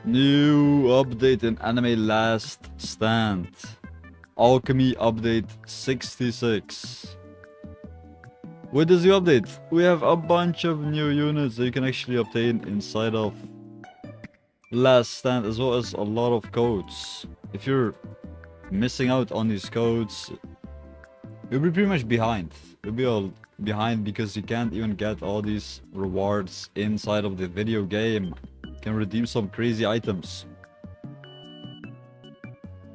New update in anime Last Stand. Alchemy update 66. With this new update, we have a bunch of new units that you can actually obtain inside of Last Stand, as well as a lot of codes. If you're missing out on these codes, you'll be pretty much behind. You'll be all behind because you can't even get all these rewards inside of the video game. You can redeem some crazy items.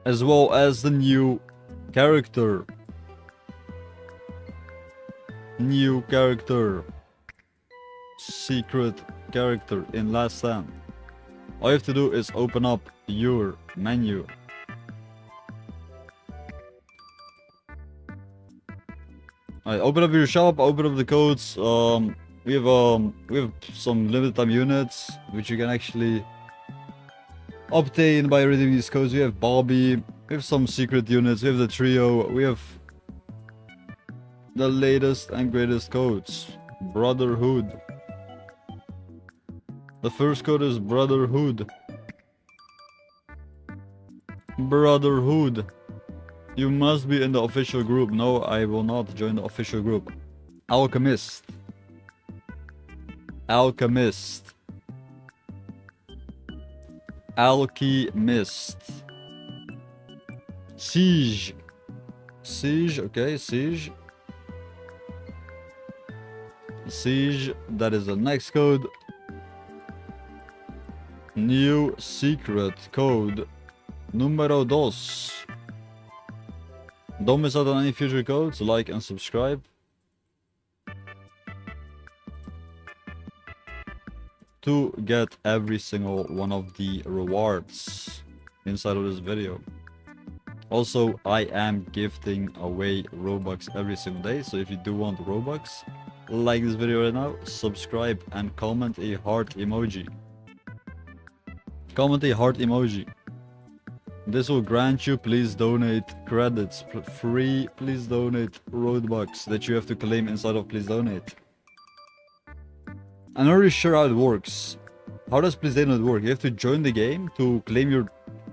As well as the new character. New character. Secret character in Last Stand. All you have to do is open up your menu. Alright, open up your shop, open up the codes. We have some limited time units which you can actually obtain by redeeming these codes. We have Bobby, we have some secret units, we have the trio, we have the latest and greatest codes. Brotherhood. The first code is Brotherhood. Brotherhood. You must be in the official group. No, I will not join the official group. Alchemist. Alchemist. Alchemist. Siege. Siege, okay, Siege. Siege, that is the next code. New secret code. Numero dos. Don't miss out on any future codes, like and subscribe. To get every single one of the rewards inside of this video. Also, I am gifting away Robux every single day, so if you do want Robux, like this video right now, subscribe and comment a heart emoji. Comment a heart emoji. This will grant you please donate credits, free please donate Robux that you have to claim inside of please donate. I'm not really sure how it works. How does please donate work? You have to join the game to claim your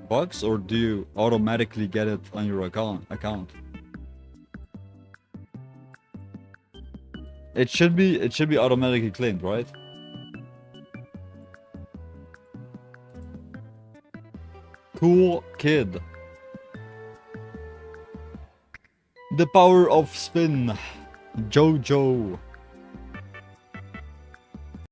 bucks, or do you automatically get it on your account? It should be automatically claimed, right? Cool kid. The power of spin. Jojo.